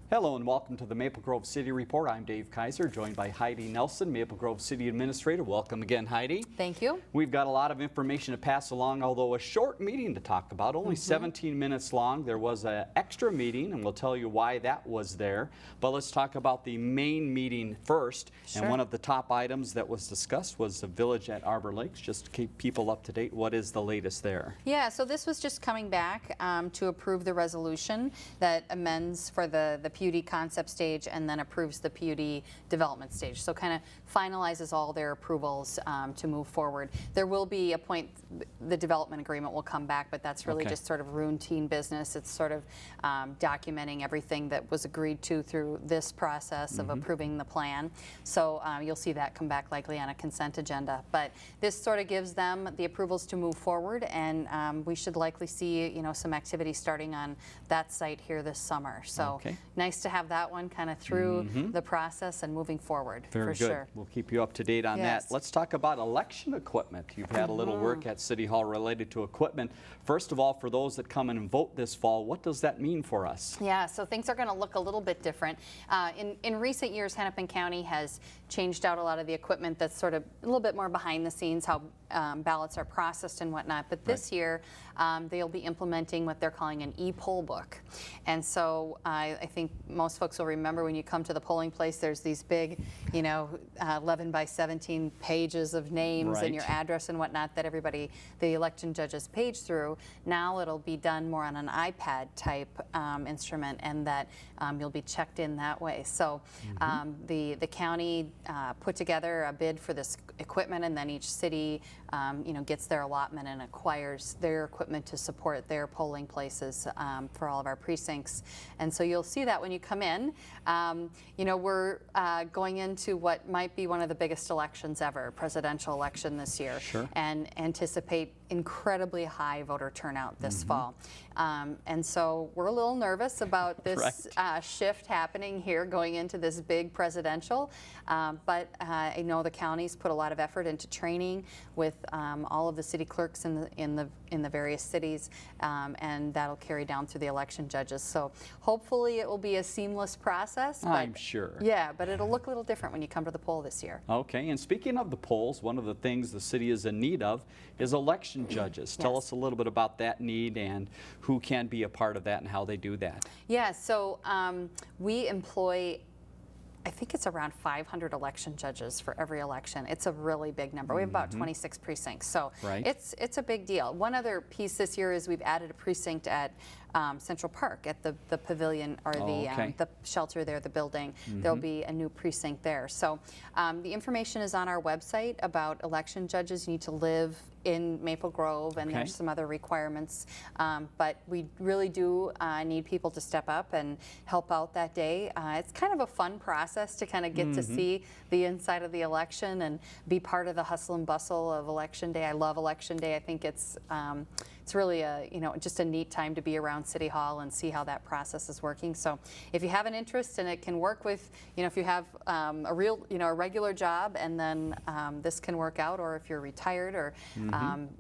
Hello and welcome to the Maple Grove City Report. I'm Dave Kaiser, joined by Heidi Nelson, Maple Grove City Administrator. Welcome again, Heidi. Thank you. We've got a lot of information to pass along, although a short meeting to talk about, only 17 minutes long. There was an extra meeting, and we'll tell you why that was there. But let's talk about the main meeting first. Sure. And one of the top items that was discussed was the village at Arbor Lakes. Just to keep people up to date, what is the latest there? Yeah, so this was just coming back to approve the resolution that amends for the PUD concept stage and then approves the PUD development stage. So kind of finalizes all their approvals to move forward. There will be a point, the development agreement will come back, but that's really just sort of routine business. It's sort of documenting everything that was agreed to through this process of approving the plan. So you'll see that come back likely on a consent agenda. But this sort of gives them the approvals to move forward, and we should likely see some activity starting on that site here this summer. So nice to have that one kind of through the process and moving forward. Very for good. Sure. We'll keep you up to date on that. Let's talk about election equipment. You've had a little work at City Hall related to equipment. First of all, for those that come in and vote this fall, what does that mean for us? Yeah, so things are going to look a little bit different. In recent years, Hennepin County has changed out a lot of the equipment that's sort of a little bit more behind the scenes, how ballots are processed and whatnot. But this year, they'll be implementing what they're calling an e-poll book. And so I think most folks will remember when you come to the polling place, there's these big, 11 by 17 pages of names and your address and whatnot that everybody, the election judges, page through. Now it'll be done more on an iPad type instrument, and that you'll be checked in that way. So the county put together a bid for this equipment, and then each city gets their allotment and acquires their equipment to support their polling places for all of our precincts. And so you'll see that when you come in. We're going into what might be one of the biggest elections ever, presidential election this year, and anticipate incredibly high voter turnout this fall. And so we're a little nervous about this shift happening here going into this big presidential, but I know the county's put a lot of effort into training with all of the city clerks in the various cities, and that'll carry down through the election judges. So hopefully it will be a seamless process. I'm sure. Yeah, but it'll look a little different when you come to the poll this year. Okay, and speaking of the polls, one of the things the city is in need of is election judges. Tell us a little bit about that need and who can be a part of that and how they do that. Yeah, so we employ, I think it's around 500 election judges for every election. It's a really big number. We have about 26 precincts, so it's a big deal. One other piece this year is we've added a precinct at Central Park at the pavilion, or the shelter there, the building. There'll be a new precinct there. So the information is on our website about election judges. You need to live in Maple Grove, and there's some other requirements. But we really do need people to step up and help out that day. It's kind of a fun process to kind of get to see the inside of the election and be part of the hustle and bustle of Election Day. I love Election Day. I think it's really just a neat time to be around City Hall and see how that process is working. So if you have an interest and it can work with, if you have a real, a regular job, and then this can work out, or if you're retired or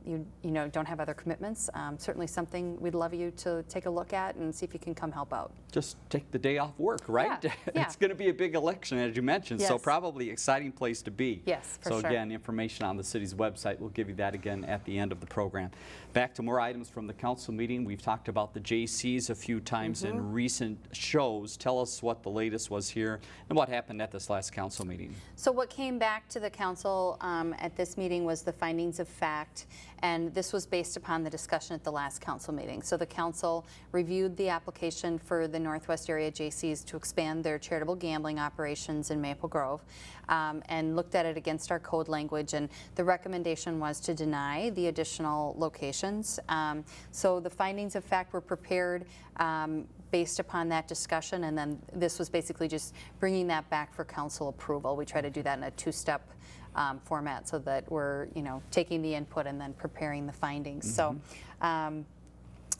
you don't have other commitments, certainly something we'd love you to take a look at and see if you can come help out. Just take the day off work, right? Yeah. It's going to be a big election, as you mentioned, so probably exciting place to be. Yes, for sure. So again, sure. Information on the city's website. We'll give you that again at the end of the program. Back to more items from the council meeting. We've talked about the JCs a few times in recent shows. Tell us what the latest was here and what happened at this last council meeting. So what came back to the council at this meeting was the findings of fact, and this was based upon the discussion at the last council meeting. So the council reviewed the application for the Northwest Area JCs to expand their charitable gambling operations in Maple Grove, and looked at it against our code language, and the recommendation was to deny the additional locations. So the findings of fact were prepared based upon that discussion, and then this was basically just bringing that back for council approval. We try to do that in a two-step format so that we're taking the input and then preparing the findings. So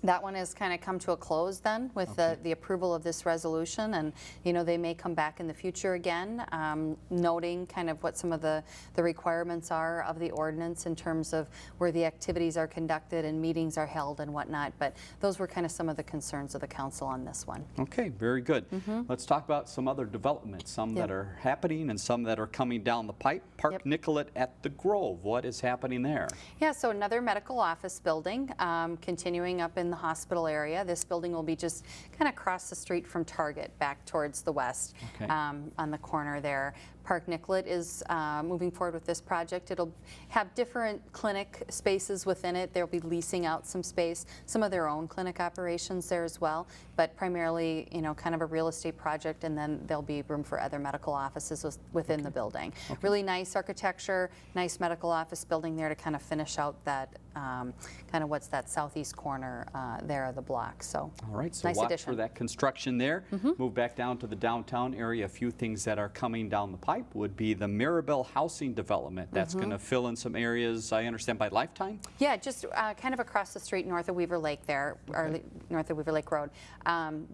That one has kind of come to a close then with the approval of this resolution, and they may come back in the future again, noting kind of what some of the requirements are of the ordinance in terms of where the activities are conducted and meetings are held and whatnot. But those were kind of some of the concerns of the council on this one. Okay, very good. Let's talk about some other developments, some that are happening and some that are coming down the pipe. Park Nicollet at the Grove, what is happening there? Yeah, so another medical office building, continuing up in the hospital area. This building will be just kind of across the street from Target, back towards the west, on the corner there. Park Nicollet is moving forward with this project. It'll have different clinic spaces within it. They'll be leasing out some space, some of their own clinic operations there as well, but primarily, kind of a real estate project, and then there'll be room for other medical offices within the building. Really nice architecture, nice medical office building there to kind of finish out that, kind of what's that southeast corner there of the block. So, all right, so nice watch addition. for that construction there. Move back down to the downtown area. A few things that are coming down the pipe would be the Mirabel housing development. That's going to fill in some areas, I understand, by Lifetime? Yeah, just kind of across the street north of Weaver Lake there, or north of Weaver Lake Road.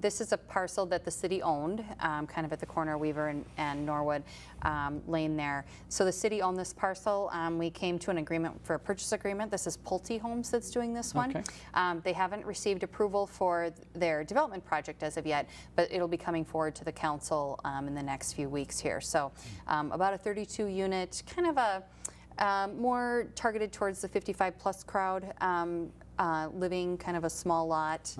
This is a parcel that the city owned, kind of at the corner of Weaver and Norwood Lane there. So the city owned this parcel. We came to an agreement for a purchase agreement. This is Pulte Homes that's doing this one. They haven't received approval for their development project as of yet, but it'll be coming forward to the council in the next few weeks here. So about a 32 unit, kind of a more targeted towards the 55 plus crowd, living kind of a small lot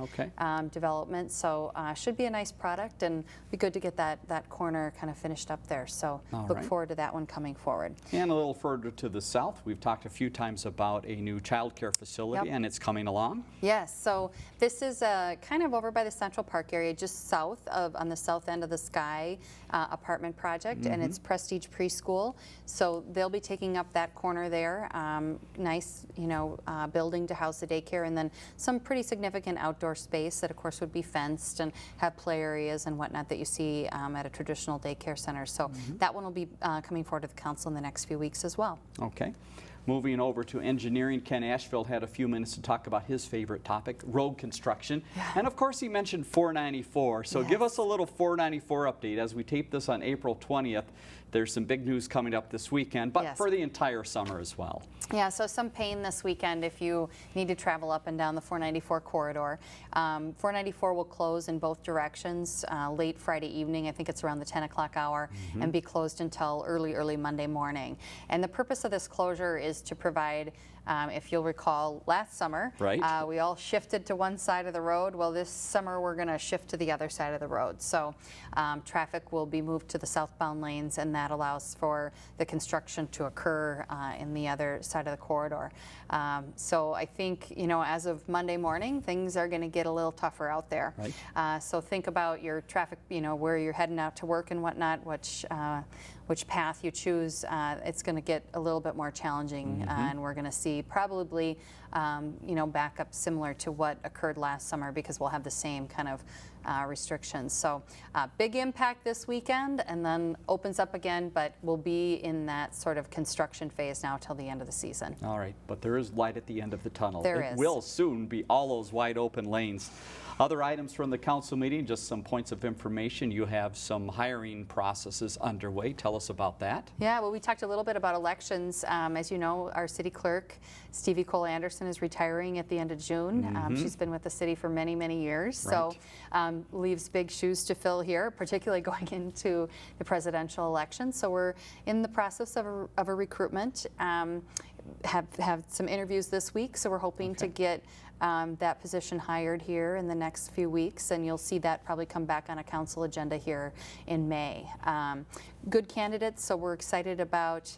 development. So should be a nice product, and be good to get that corner kind of finished up there. So look forward to that one coming forward. And a little further to the south, we've talked a few times about a new child care facility, and it's coming along. Yes, so this is kind of over by the Central Park area, just south of, on the south end of the Sky apartment project, and it's Prestige Preschool. So they'll be taking up that corner there. Nice, building to house the daycare, and then some pretty significant outdoor space that of course would be fenced and have play areas and whatnot that you see at a traditional daycare center. So that one will be coming forward to the council in the next few weeks as well. Okay. Moving over to engineering, Ken Ashfield had a few minutes to talk about his favorite topic, road construction. And of course he mentioned 494. So give us a little 494 update. As we tape this on April 20th, there's some big news coming up this weekend, but for the entire summer as well. Yeah, so some pain this weekend if you need to travel up and down the 494 corridor. 494 will close in both directions late Friday evening. I think it's around the 10 o'clock hour, and be closed until early Monday morning. And the purpose of this closure is to provide, if you'll recall, last summer, we all shifted to one side of the road. Well, this summer we're going to shift to the other side of the road. So traffic will be moved to the southbound lanes, and that allows for the construction to occur in the other side of the corridor. So I think, as of Monday morning, things are going to get a little tougher out there. So think about your traffic, where you're heading out to work and whatnot, which path you choose. It's going to get a little bit more challenging, and we're going to see probably backup similar to what occurred last summer, because we'll have the same kind of restrictions. So big impact this weekend, and then opens up again, but we'll be in that sort of construction phase now till the end of the season. All right, but there is light at the end of the tunnel. There is. It will soon be all those wide open lanes. Other items from the council meeting, just some points of information. You have some hiring processes underway. Tell us about that. Yeah, well, we talked a little bit about elections. As you know, our city clerk, Stevie Cole Anderson, is retiring at the end of June. She's been with the city for many, many years. So leaves big shoes to fill here, particularly going into the presidential election. So we're in the process of a recruitment. Have some interviews this week, so we're hoping to get that position hired here in the next few weeks, and you'll see that probably come back on a council agenda here in May. Good candidates, so we're excited about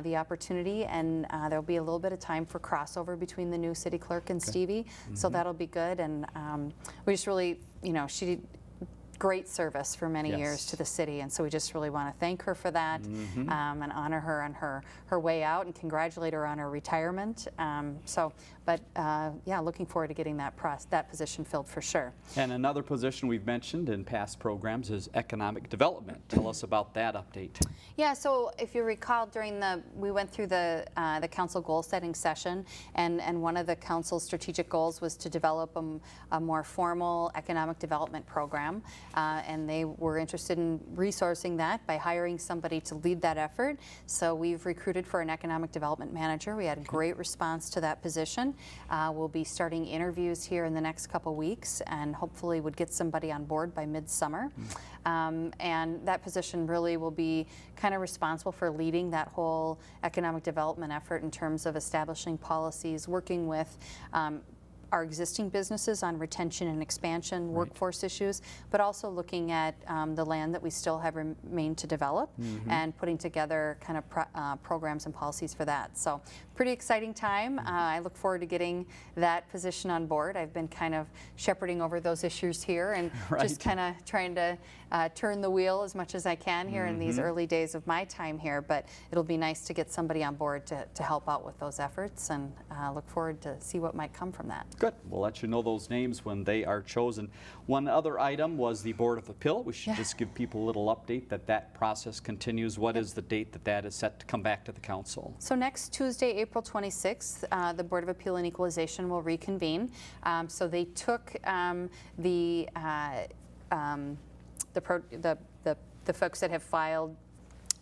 the opportunity, and there'll be a little bit of time for crossover between the new city clerk and Stevie, so that'll be good. And we just really, she great service for many years to the city, and so we just really want to thank her for that and honor her on her way out and congratulate her on her retirement. Yeah, looking forward to getting that position filled for sure. And another position we've mentioned in past programs is economic development. Tell us about that update. Yeah, so if you recall, we went through the council goal setting session, and one of the council's strategic goals was to develop a more formal economic development program, and they were interested in resourcing that by hiring somebody to lead that effort. So we've recruited for an economic development manager. We had a great response to that position. We'll be starting interviews here in the next couple weeks, and hopefully would get somebody on board by midsummer. And that position really will be kind of responsible for leading that whole economic development effort in terms of establishing policies, working with our existing businesses on retention and expansion, workforce issues, but also looking at the land that we still have remained to develop and putting together kind of programs and policies for that. So pretty exciting time. I look forward to getting that position on board. I've been kind of shepherding over those issues here and just kind of trying to turn the wheel as much as I can here in these early days of my time here, but it'll be nice to get somebody on board to help out with those efforts, and look forward to see what might come from that. Good. We'll let you know those names when they are chosen. One other item was the Board of Appeal. We should just give people a little update that process continues. What is the date that is set to come back to the council? So next Tuesday, April 26th, the Board of Appeal and Equalization will reconvene. So they took the folks that have filed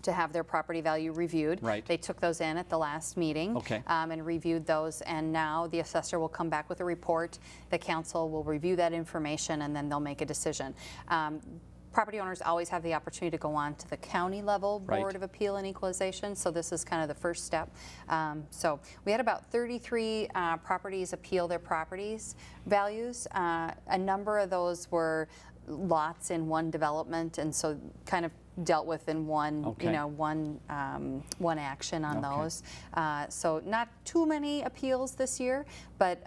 to have their property value reviewed. Right. They took those in at the last meeting and reviewed those, and now the assessor will come back with a report. The council will review that information, and then they'll make a decision. Property owners always have the opportunity to go on to the county level Board of Appeal and Equalization, so this is kind of the first step. So we had about 33 properties appeal their properties values. A number of those were lots in one development, and so kind of dealt with in one, one action on those. So not too many appeals this year, but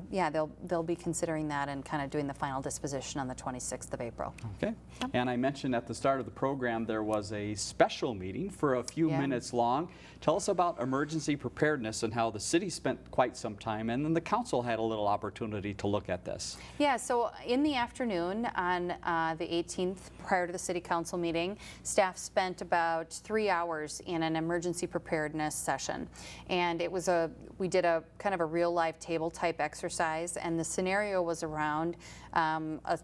yeah, they'll be considering that and kind of doing the final disposition on the 26th of April. Okay. And I mentioned at the start of the program there was a special meeting for a few minutes long. Tell us about emergency preparedness and how the city spent quite some time, and then the council had a little opportunity to look at this. Yeah, so in the afternoon on the 18th, prior to the city council meeting, staff spent about 3 hours in an emergency preparedness session. And it was we did a kind of a real life table type exercise, and the scenario was around a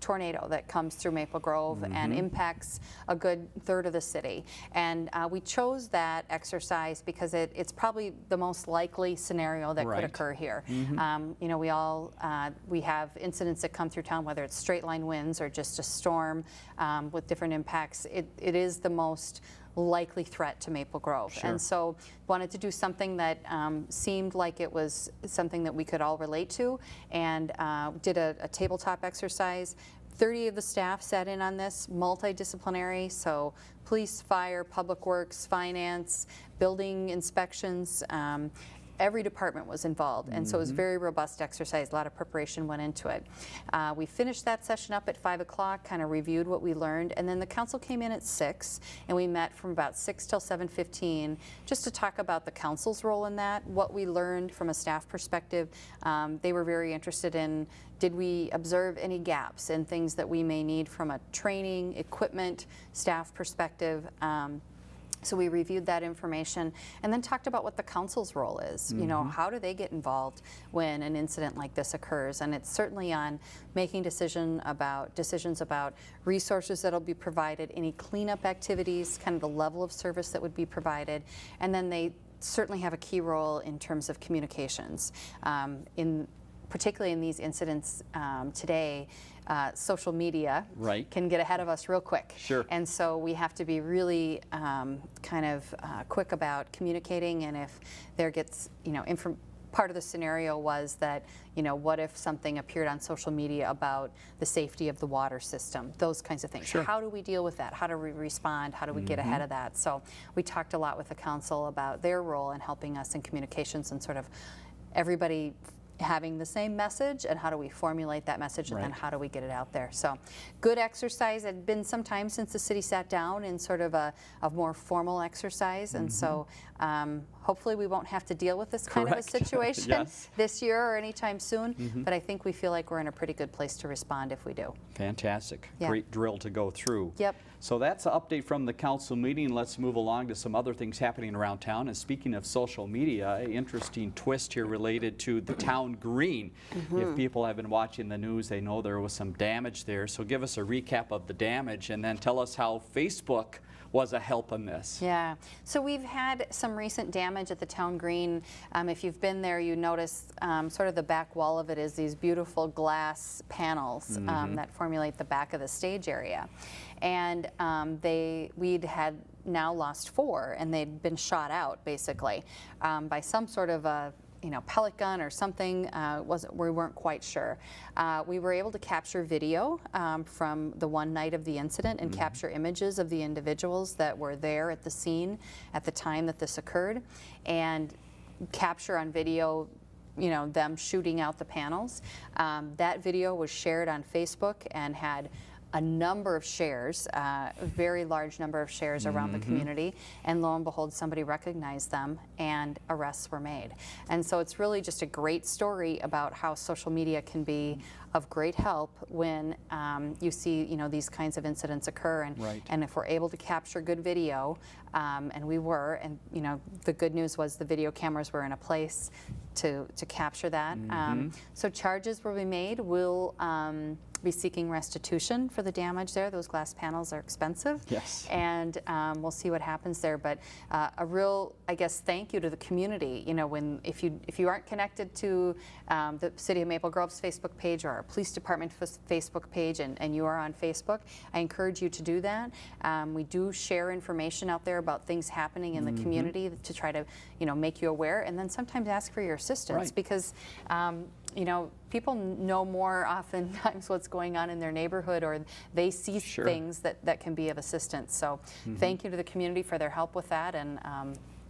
tornado that comes through Maple Grove and impacts a good third of the city. And we chose that exercise because it's probably the most likely scenario that could occur here. You know, we have incidents that come through town, whether it's straight line winds or just a storm with different impacts. It is the most likely threat to Maple Grove. And so wanted to do something that seemed like it was something that we could all relate to, and did a tabletop exercise. 30 of the staff sat in on this, multidisciplinary, so police, fire, public works, finance, building inspections. Every department was involved, and so it was a very robust exercise. A lot of preparation went into it. We finished that session up at 5 o'clock, kind of reviewed what we learned, and then the council came in at 6, and we met from about 6 till 7:15 just to talk about the council's role in that, what we learned from a staff perspective. They were very interested in, did we observe any gaps in things that we may need from a training, equipment, staff perspective. So we reviewed that information and then talked about what the council's role is. You know, how do they get involved when an incident like this occurs? And it's certainly on making decisions about resources that'll be provided, any cleanup activities, kind of the level of service that would be provided, and then they certainly have a key role in terms of communications. Particularly in these incidents today, social media can get ahead of us real quick. And so we have to be really quick about communicating, and if there gets, part of the scenario was that, what if something appeared on social media about the safety of the water system, those kinds of things. How do we deal with that? How do we respond? How do we get ahead of that? So we talked a lot with the council about their role in helping us in communications and sort of everybody having the same message, and how do we formulate that message, and then Right. how do we get it out there. So good exercise. It had been some time since the city sat down in sort of a more formal exercise, and so hopefully we won't have to deal with this kind of a Correct. situation Yes. this year or anytime soon, but I think we feel like we're in a pretty good place to respond if we do. Fantastic. Yeah. Great drill to go through. Yep. So that's an update from the council meeting. Let's move along to some other things happening around town. And speaking of social media, an interesting twist here related to the town green. If people have been watching the news, they know there was some damage there. So give us a recap of the damage and then tell us how Facebook was a help in this. Yeah, so we've had some recent damage at the town green. If you've been there, you notice sort of the back wall of it is these beautiful glass panels that formulate the back of the stage area. And we'd had now lost 4, and they'd been shot out basically by some sort of a pellet gun or something. We weren't quite sure. We were able to capture video from the one night of the incident and capture images of the individuals that were there at the scene at the time that this occurred, and capture on video them shooting out the panels. That video was shared on Facebook and had a number of shares, a very large number of shares around the community, and lo and behold, somebody recognized them and arrests were made. And so it's really just a great story about how social media can be of great help when you see these kinds of incidents occur, and Right. and if we're able to capture good video, and we were, and the good news was the video cameras were in a place to capture that. So charges will be made. We'll be seeking restitution for the damage there. Those glass panels are expensive. Yes. And we'll see what happens there. But a real, I guess, thank you to the community. If you aren't connected to the City of Maple Grove's Facebook page or our police department Facebook page, and you are on Facebook, I encourage you to do that. We do share information out there about things happening in the community to try to make you aware, and then sometimes ask for your assistance. Right. Because people know more oftentimes what's going on in their neighborhood, or they see Sure. things that can be of assistance. So thank you to the community for their help with that, and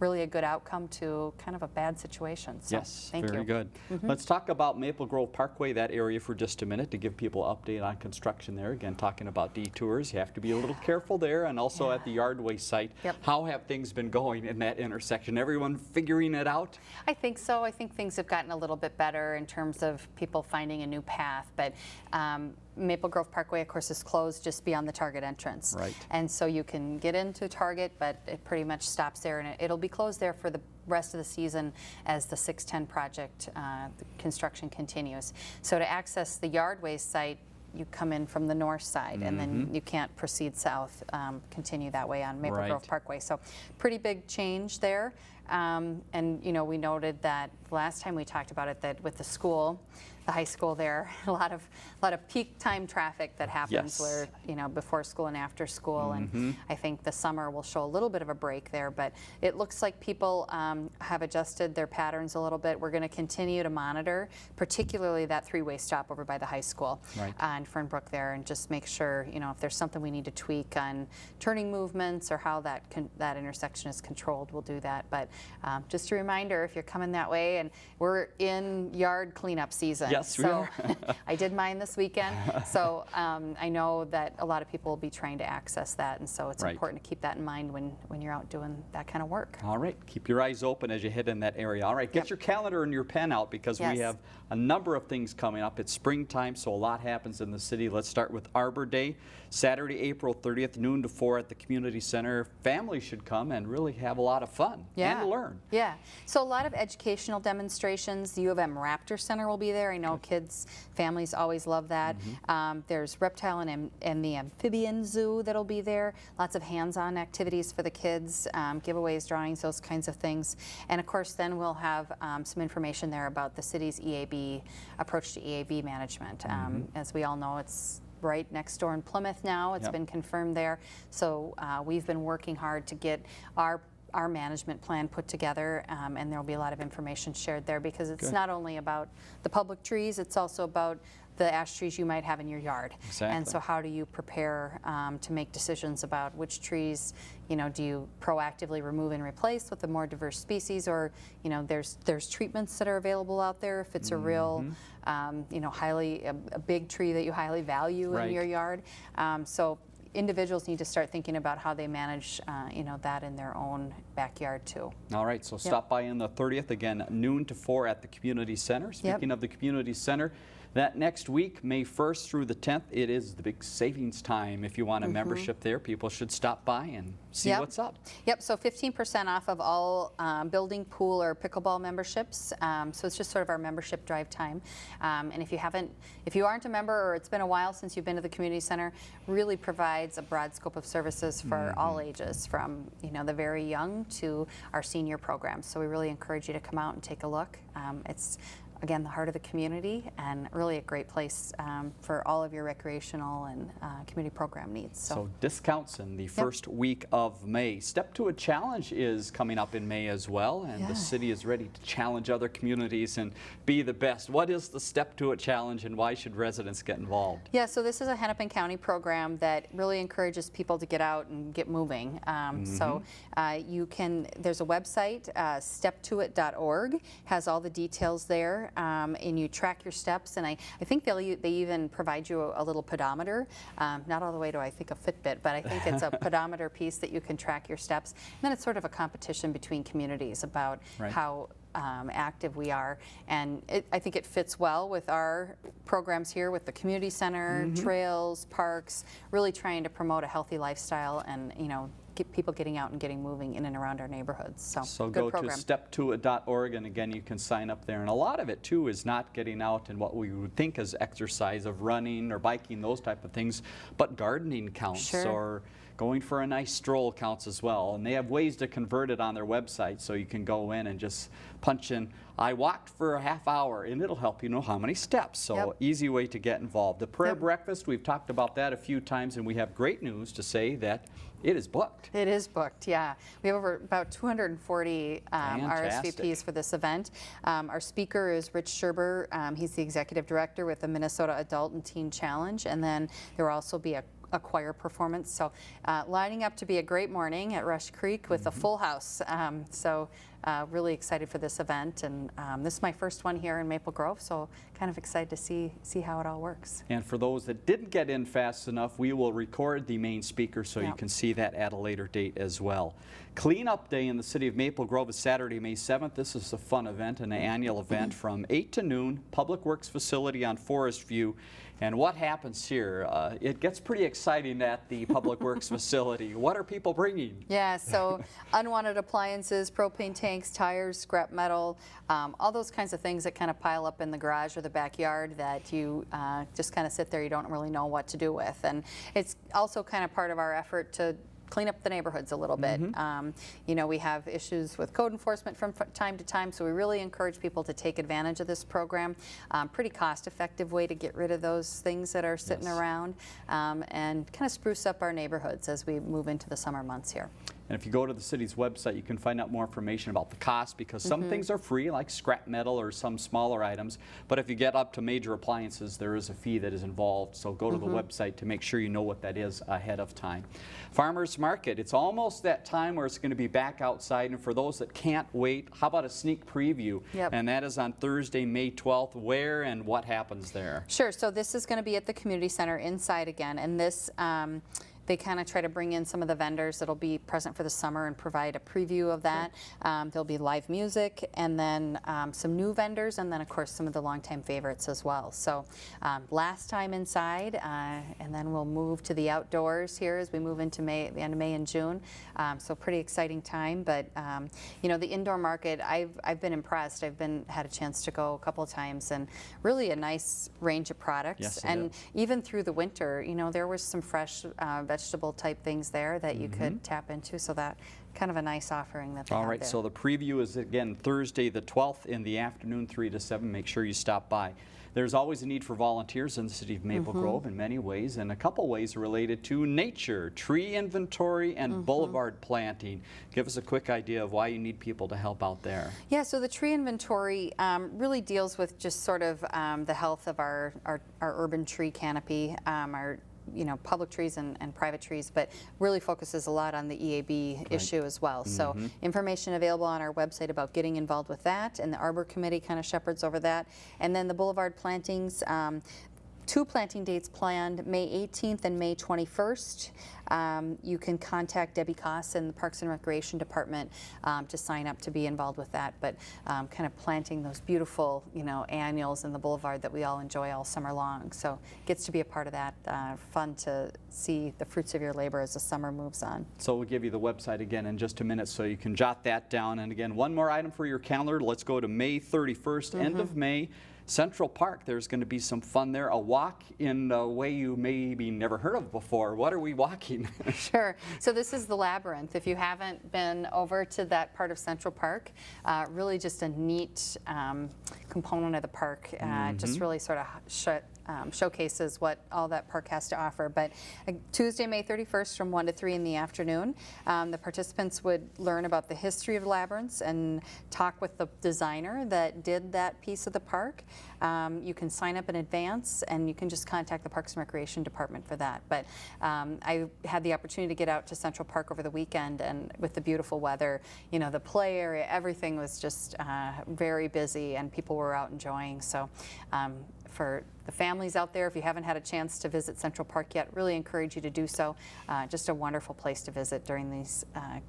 really a good outcome to kind of a bad situation. So Yes, thank very you. good. Let's talk about Maple Grove Parkway, that area, for just a minute to give people an update on construction there. Again, talking about detours, you have to be a little careful there, and also at the Yardway site. Yep. How have things been going in that intersection? Everyone figuring it out? I think so. I think things have gotten a little bit better in terms of people finding a new path, but Maple Grove Parkway, of course, is closed just beyond the Target entrance. Right. And so you can get into Target, but it pretty much stops there, and it'll be closed there for the rest of the season as the 610 project the construction continues. So to access the Yardway site, you come in from the north side, and then you can't proceed south, continue that way on Maple Right. Grove Parkway. So pretty big change there. And we noted that last time we talked about it, that with the school, the high school there, a lot of peak time traffic that happens Yes. where before school and after school, and I think the summer will show a little bit of a break there, but it looks like people have adjusted their patterns a little bit. We're going to continue to monitor, particularly that 3-way stop over by the high school Right. in Fernbrook there, and just make sure if there's something we need to tweak on turning movements or how that intersection is controlled, we'll do that. But just a reminder, if you're coming that way, and we're in yard cleanup season. Yes, we so are. I did mine this weekend, so I know that a lot of people will be trying to access that, and so it's Right. important to keep that in mind when you're out doing that kind of work. All right, keep your eyes open as you head in that area. All right, get Yep. your calendar and your pen out, because we Yes. have a number of things coming up. It's springtime, so a lot happens in the city. Let's start with Arbor Day, Saturday, April 30th, noon to 4 at the community center. Families should come and really have a lot of fun and learn. Yeah, so a lot of educational demonstrations. The U of M Raptor Center will be there. I know kids, families always love that. There's Reptile and the Amphibian Zoo that'll be there. Lots of hands-on activities for the kids, giveaways, drawings, those kinds of things. And of course, then we'll have some information there about the city's EAB approach to EAB management. As we all know, it's right next door in Plymouth now. It's Yep. been confirmed there. So we've been working hard to get our our management plan put together, and there will be a lot of information shared there because it's Good. not only about the public trees, it's also about the ash trees you might have in your yard. Exactly. And so how do you prepare to make decisions about which trees, do you proactively remove and replace with a more diverse species, or, there's treatments that are available out there if it's a real, highly, a big tree that you highly value Right. in your yard. So individuals need to start thinking about how they manage, that in their own backyard too. All right, so stop by on the 30th, again, noon to 4 at the community center. Speaking of the community center, that next week, May 1st through the 10th, it is the big savings time. If you want a membership there, people should stop by and see what's up. Yep, so 15% off of all building, pool, or pickleball memberships. So it's just sort of our membership drive time. And if you aren't a member, or it's been a while since you've been to the community center, really provides a broad scope of services for all ages, from the very young to our senior programs. So we really encourage you to come out and take a look. It's again, the heart of the community, and really a great place for all of your recreational and community program needs. So discounts in the first week of May. Step to a Challenge is coming up in May as well, and the city is ready to challenge other communities and be the best. What is the Step to It Challenge, and why should residents get involved? Yeah, so this is a Hennepin County program that really encourages people to get out and get moving. So there's a website, steptoit.org, has all the details there. And you track your steps, and I think they even provide you a little pedometer, not all the way to, I think, a Fitbit, but I think it's a pedometer piece that you can track your steps. And then it's sort of a competition between communities about how active we are, and I think it fits well with our programs here with the community center, trails, parks, really trying to promote a healthy lifestyle and get people getting out and getting moving in and around our neighborhoods. So go good program. to steptoit.org, and again, you can sign up there. And a lot of it too is not getting out and what we would think is exercise of running or biking, those type of things, but gardening counts, or going for a nice stroll counts as well. And they have ways to convert it on their website, so you can go in and just punch in, I walked for a half hour, and it'll help you know how many steps. So easy way to get involved. The prayer breakfast, we've talked about that a few times, and we have great news to say that it is booked. It is booked, yeah. We have about 240 RSVPs for this event. Our speaker is Rich Scherber. He's the executive director with the Minnesota Adult and Teen Challenge, and then there will also be a choir performance. So lining up to be a great morning at Rush Creek with a full house. Really excited for this event, and this is my first one here in Maple Grove, so kind of excited to see how it all works. And for those that didn't get in fast enough, we will record the main speaker so you can see that at a later date as well. Cleanup Day in the city of Maple Grove is Saturday, May 7th. This is a fun event, an annual event from 8 to noon, Public Works facility on Forest View. And what happens here? It gets pretty exciting at the Public Works facility. What are people bringing? Yeah, so unwanted appliances, propane tanks, tires, scrap metal, all those kinds of things that kind of pile up in the garage or the backyard that you just kind of sit there, you don't really know what to do with. And it's also kind of part of our effort to clean up the neighborhoods a little bit. We have issues with code enforcement from time to time, so we really encourage people to take advantage of this program. Pretty cost-effective way to get rid of those things that are sitting around and kind of spruce up our neighborhoods as we move into the summer months here. And if you go to the city's website, you can find out more information about the cost, because some things are free, like scrap metal or some smaller items. But if you get up to major appliances, there is a fee that is involved. So go to the website to make sure you know what that is ahead of time. Farmers Market, it's almost that time where it's going to be back outside. And for those that can't wait, how about a sneak preview? And that is on Thursday, May 12th. Where and what happens there? Sure. So this is going to be at the community center inside again. And this they kind of try to bring in some of the vendors that'll be present for the summer and provide a preview of that. There'll be live music, and then some new vendors, and then of course some of the longtime favorites as well. So last time inside, and then we'll move to the outdoors here as we move into May, the end of May and June. So pretty exciting time. But the indoor market, I've been impressed. I've had a chance to go a couple of times, and really a nice range of products. Yes, and even through the winter, there was some fresh vegetable type things there that you could tap into, so that kind of a nice offering that they have there. So the preview is again Thursday the 12th in the afternoon, 3 to 7. Make sure you stop by. There's always a need for volunteers in the city of Maple Grove in many ways, and a couple ways related to nature, tree inventory, and boulevard planting. Give us a quick idea of why you need people to help out there. Yeah, so the tree inventory really deals with just sort of the health of our urban tree canopy, our public trees and private trees, but really focuses a lot on the EAB issue as well. So information available on our website about getting involved with that, and the Arbor Committee kind of shepherds over that. And then the boulevard plantings, 2 planting dates planned, May 18th and May 21st. You can contact Debbie Koss in the Parks and Recreation Department to sign up to be involved with that. But kind of planting those beautiful, annuals in the boulevard that we all enjoy all summer long. So gets to be a part of that. Fun to see the fruits of your labor as the summer moves on. So we'll give you the website again in just a minute so you can jot that down. And again, one more item for your calendar. Let's go to May 31st, end of May. Central Park, there's going to be some fun there. A walk in a way you maybe never heard of before. What are we walking? Sure. So this is the Labyrinth. If you haven't been over to that part of Central Park, really just a neat component of the park. Just really sort of showcases what all that park has to offer. But Tuesday, May 31st from 1 to 3 in the afternoon, the participants would learn about the history of labyrinths and talk with the designer that did that piece of the park. You can sign up in advance, and you can just contact the Parks and Recreation Department for that. But I had the opportunity to get out to Central Park over the weekend, and with the beautiful weather, the play area, everything was just very busy, and people were out enjoying. So for the families out there, if you haven't had a chance to visit Central Park yet, really encourage you to do so. Just a wonderful place to visit during these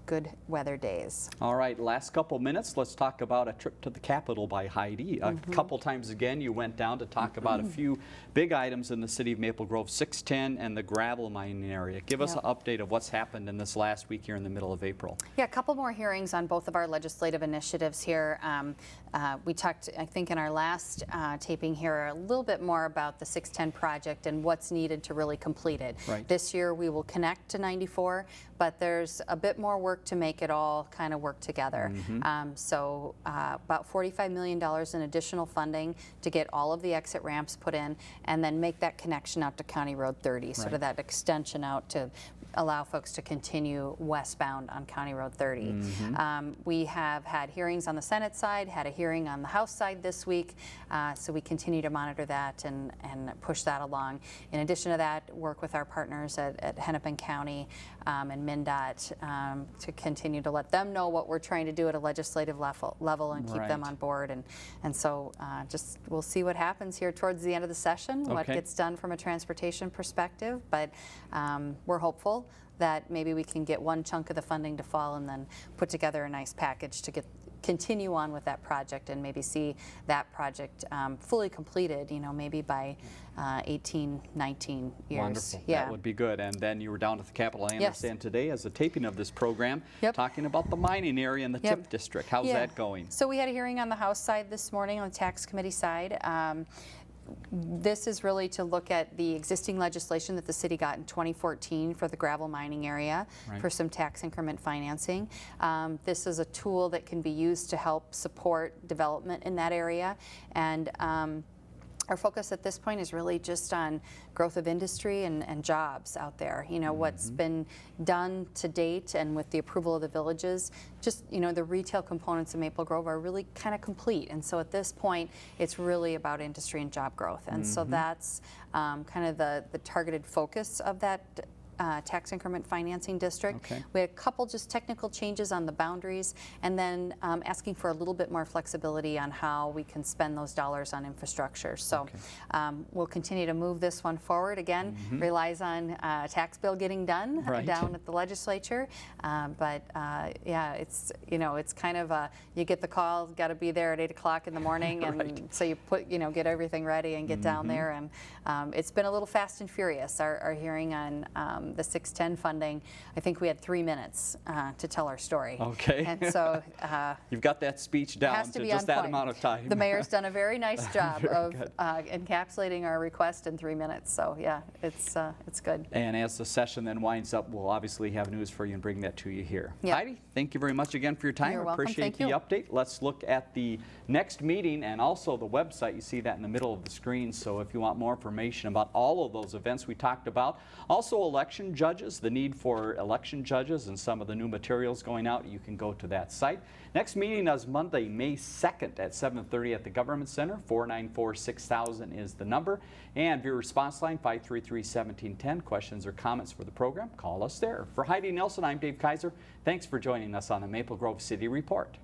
good weather days. All right, last couple minutes, let's talk about a trip to the Capitol by Heidi. A couple times again, you went down to talk about a few big items in the city of Maple Grove, 610 and the gravel mining area. Give us an update of what's happened in this last week here in the middle of April. Yeah, a couple more hearings on both of our legislative initiatives here. We talked, I think, in our last taping here a little bit more about the 610 project and what's needed to really complete it. Right. This year we will connect to 94, but there's a bit more work to make it all kind of work together. So about $45 million in additional funding to get all of the exit ramps put in, and then make that connection out to County Road 30, sort of that extension out to allow folks to continue westbound on County Road 30. We have had hearings on the Senate side, had a hearing on the House side this week, so we continue to monitor that and push that along. In addition to that, work with our partners at Hennepin County and MnDOT to continue to let them know what we're trying to do at a legislative level and keep them on board. And so just we'll see what happens here towards the end of the session, what gets done from a transportation perspective, but we're hopeful that maybe we can get one chunk of the funding to fall and then put together a nice package to continue on with that project and maybe see that project fully completed, maybe by 18, 19 years. Wonderful. Yeah. That would be good. And then you were down at the Capitol, I understand, today as a taping of this program, talking about the mining area in the TIP district. How's that going? So we had a hearing on the House side this morning, on the Tax Committee side. This is really to look at the existing legislation that the city got in 2014 for the gravel mining area for some tax increment financing. This is a tool that can be used to help support development in that area, and our focus at this point is really just on growth of industry and jobs out there. What's been done to date, and with the approval of the villages, just the retail components of Maple Grove are really kind of complete. And so at this point, it's really about industry and job growth. And so that's kind of the targeted focus of that tax increment financing district. We had a couple just technical changes on the boundaries, and then asking for a little bit more flexibility on how we can spend those dollars on infrastructure. So we'll continue to move this one forward. Again, relies on tax bill getting done down at the legislature. But yeah, it's it's kind of you get the call, got to be there at 8 o'clock in the morning, and so you put get everything ready and get down there. And it's been a little fast and furious. Our hearing on the 610 funding, I think we had 3 minutes to tell our story. Okay. And so You've got that speech down has to to be just on that point. amount of time. The mayor's done a very nice job Very of good. encapsulating our request in 3 minutes. So yeah, it's good. And as the session then winds up, we'll obviously have news for you and bring that to you here. Yep. Heidi, thank you very much again for your time. You're welcome. Appreciate Thank the you. update. Let's look at the next meeting and also the website. You see that in the middle of the screen. So if you want more information about all of those events we talked about, also election judges, the need for election judges and some of the new materials going out, you can go to that site. Next meeting is Monday, May 2nd at 7:30 at the Government Center. 494-6000 is the number. And via response line 533-1710. Questions or comments for the program, call us there. For Heidi Nelson, I'm Dave Kaiser. Thanks for joining us on the Maple Grove City Report.